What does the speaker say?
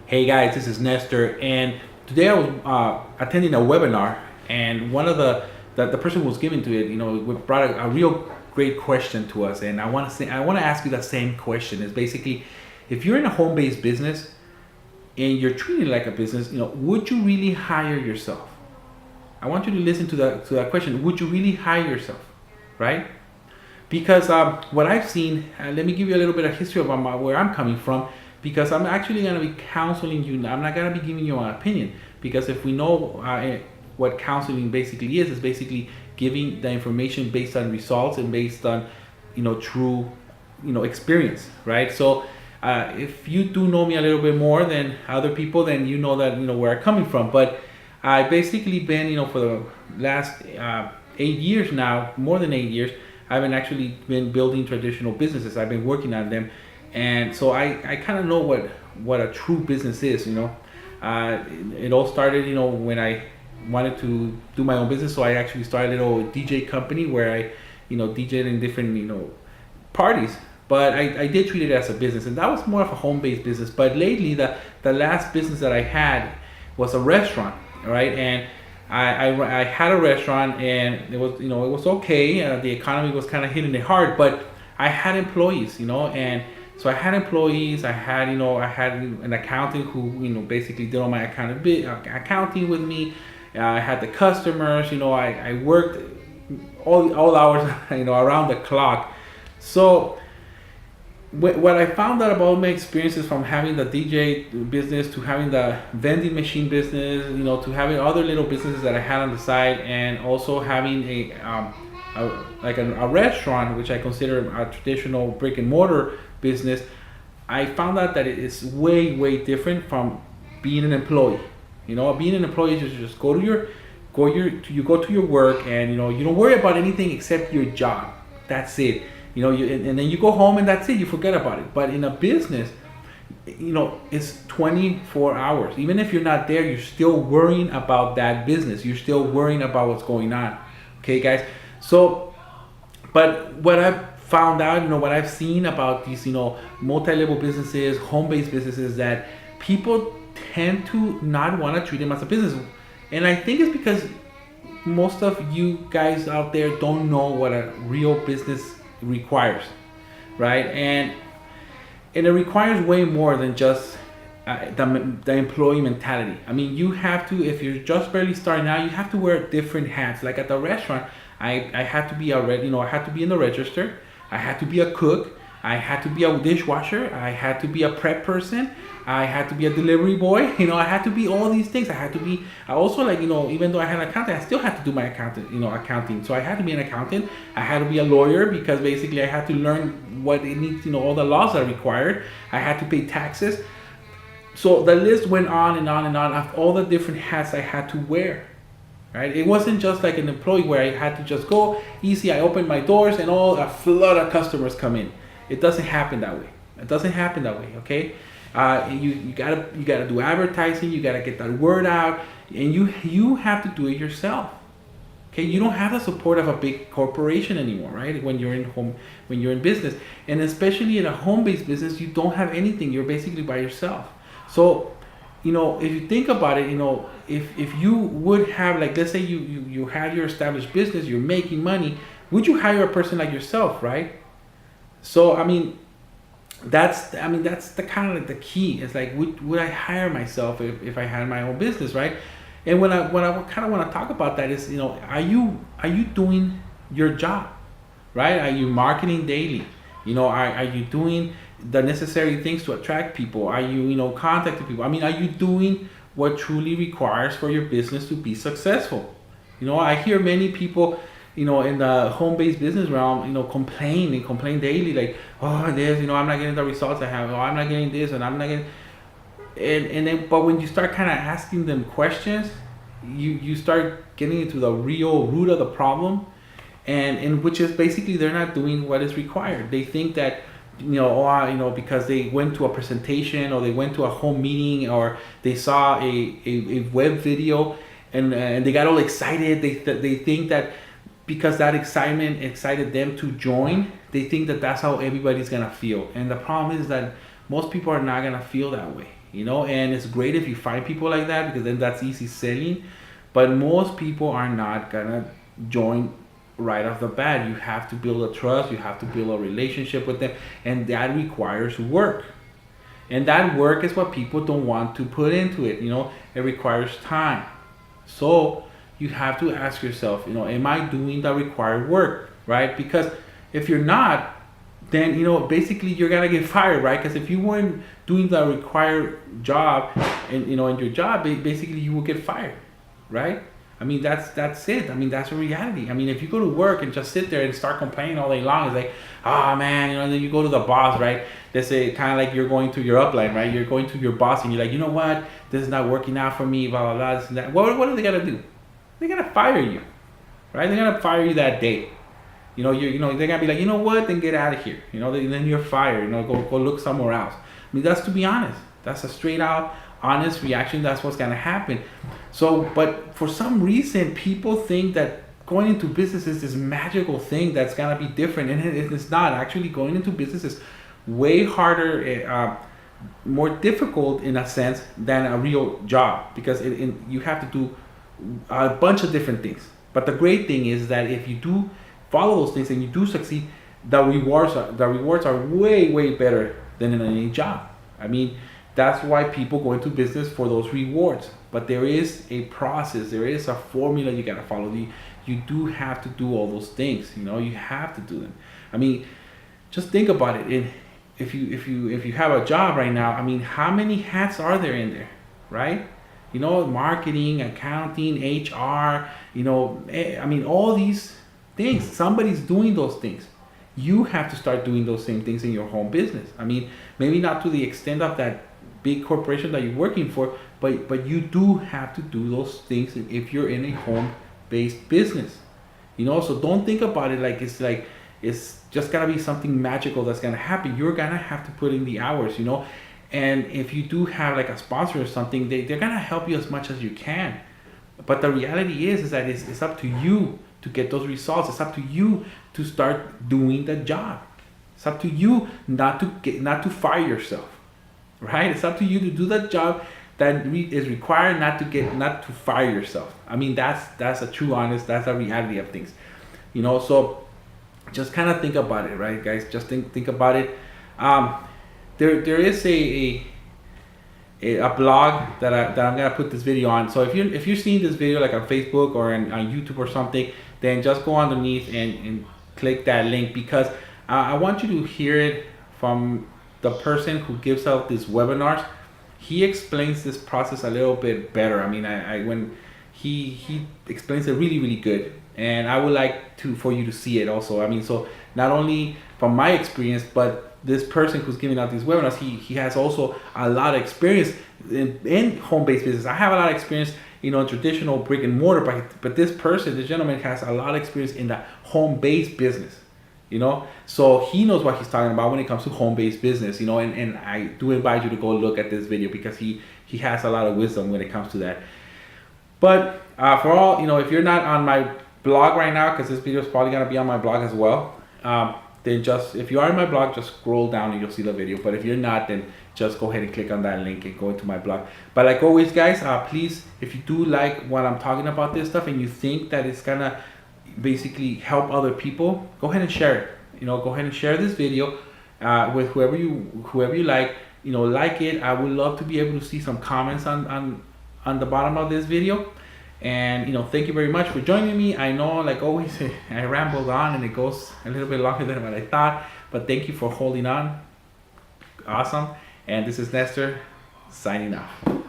Hey guys, this is Nestor, and today I was attending a webinar, and one of the person who was giving to it, brought a real great question to us, and I want to ask you that same question. Is basically, if you're in a home-based business and you're treating it like a business, would you really hire yourself? I want you to listen to that question. Would you really hire yourself, right? Because what I've seen, let me give you a little bit of history about where I'm coming from, because I'm actually going to be counseling you. I'm not going to be giving you an opinion, because if we know what counseling basically is basically giving the information based on results and based on, true, experience, right? So if you do know me a little bit more than other people, then you know that, where I'm coming from. But I've basically been, for the last 8 years now, more than 8 years, I've actually been building traditional businesses. I've been working on them, and so I kind of know what a true business is. It all started, when I wanted to do my own business. So I actually started a DJ company where I, DJed in different, parties. But I did treat it as a business, and that was more of a home-based business. But lately, the last business that I had was a restaurant, right? And I had a restaurant, and it was okay. The economy was kind of hitting it hard, but I had employees, and so I had employees. I had an accountant who basically did all my accounting with me. I had the customers. I worked all hours, around the clock. So what I found out about my experiences from having the DJ business to having the vending machine business, to having other little businesses that I had on the side, and also having a restaurant, which I consider a traditional brick and mortar business, I found out that it is way, way different from being an employee. Being an employee is just go to your work, and you don't worry about anything except your job. That's it. And then you go home, and that's it. You forget about it. But in a business, it's 24 hours. Even if you're not there, you're still worrying about that business. You're still worrying about what's going on. Okay, guys? So, but what I've found out, what I've seen about these, multi-level businesses, home-based businesses, that people tend to not want to treat them as a business. And I think it's because most of you guys out there don't know what a real business requires, right? And it requires way more than just the employee mentality. I mean, you have to, if you're just barely starting out, you have to wear different hats. Like at the restaurant, I had to be I had to be in the register. I had to be a cook. I had to be a dishwasher. I had to be a prep person. I had to be a delivery boy. I had to be all these things. I also even though I had an accountant, I still had to do my accounting. So I had to be an accountant. I had to be a lawyer, because basically I had to learn what it needs, all the laws that are required. I had to pay taxes. So the list went on and on and on of all the different hats I had to wear. Right? It wasn't just like an employee where I had to just go easy. I opened my doors and a flood of customers come in. It doesn't happen that way. Okay? You gotta do advertising. You gotta get that word out, and you have to do it yourself. Okay? You don't have the support of a big corporation anymore, right? When you're in business, and especially in a home-based business, you don't have anything. You're basically by yourself. So, if you think about it, if you would have, like, let's say you have your established business, you're making money, would you hire a person like yourself, right? So that's the kind of like the key. It's like, would I hire myself if I had my own business, right? And when I kind of want to talk about that is, are you doing your job, right? Are you marketing daily? Are you doing the necessary things to attract people? Are you contacting people? Are you doing what truly requires for your business to be successful? I hear many people, in the home-based business realm, complain daily, like, oh, this, I'm not getting the results I have, oh, I'm not getting this, and I'm not getting, and then, but when you start kind of asking them questions, you start getting into the real root of the problem, and which is basically they're not doing what is required. They think that, because they went to a presentation, or they went to a home meeting, or they saw a web video, and they got all excited. They think that because that excitement excited them to join, they think that that's how everybody's gonna feel. And the problem is that most people are not gonna feel that way. you know, and it's great if you find people like that because then that's easy selling. But most people are not gonna join right off the bat. You have to build a trust, you have to build a relationship with them, and that requires work. And that work is what people don't want to put into it, you know, it requires time. So you have to ask yourself, you know, am I doing the required work, right? Because if you're not, then, you know, basically you're gonna get fired, right? Because if you weren't doing the required job, and you know, in your job, basically you will get fired, right? I mean, that's it. I mean, that's a reality. I mean, if you go to work and just sit there and start complaining all day long, it's like, oh man, you know, and then you go to the boss, right? They say kind of like you're going to your upline, right? You're going to your boss and you're like, you know what? This is not working out for me, blah, blah, blah, this and that. What are they gonna do? They're gonna fire you, right? They're gonna fire you that day. You know, they're gonna be like, you know what? Then get out of here. You know, then you're fired. You know, go look somewhere else. I mean, that's, to be honest. That's a straight out honest reaction. That's what's gonna happen. So, but for some reason, people think that going into business is this magical thing that's gonna be different, and it's not. Actually, going into business is way harder, more difficult in a sense than a real job, because you have to do a bunch of different things. But the great thing is that if you do follow those things and you do succeed, the rewards are way better than in any job. I mean, that's why people go into business, for those rewards. But there is a process, there is a formula you gotta follow. You do have to do all those things. You know, you have to do them. I mean, just think about it. If you have a job right now, I mean, how many hats are there in there, right? You know, marketing, accounting, HR, you know, I mean, all these things, somebody's doing those things. You have to start doing those same things in your home business. I mean, maybe not to the extent of that big corporation that you're working for, but you do have to do those things if you're in a home-based business. You know, so don't think about it like it's just gotta be something magical that's gonna happen. You're gonna have to put in the hours, you know. And if you do have like a sponsor or something, they're gonna help you as much as you can. But the reality is that it's up to you to get those results. It's up to you to start doing the job. It's up to you not to fire yourself, right? It's up to you to do the job that is required, not to fire yourself. I mean, that's a true honest, that's a reality of things, you know. So just kind of think about it, right, guys? Just think about it. There is a blog that I'm gonna put this video on. So if you're seeing this video like on Facebook or on YouTube or something, then just go underneath and click that link, because I want you to hear it from the person who gives out these webinars. He explains this process a little bit better. I mean, when he explains it really good, and I would like for you to see it also. I mean, so not only from my experience, but this person who's giving out these webinars, he has also a lot of experience in home-based business. I have a lot of experience, you know, in traditional brick and mortar, but this gentleman has a lot of experience in the home-based business, you know. So he knows what he's talking about when it comes to home-based business, you know, and I do invite you to go look at this video, because he has a lot of wisdom when it comes to that. But for all, you know, if you're not on my blog right now, because this video is probably going to be on my blog as well, then if you are in my blog, just scroll down and you'll see the video. But if you're not, then just go ahead and click on that link and go into my blog. But like always, guys, please, if you do like what I'm talking about this stuff and you think that it's gonna basically help other people, go ahead and share it. You know, go ahead and share this video with whoever you like. You know, like it. I would love to be able to see some comments on the bottom of this video. And, you know, thank you very much for joining me. I know, like always, I rambled on and it goes a little bit longer than what I thought, but thank you for holding on. Awesome. And this is Nestor signing off.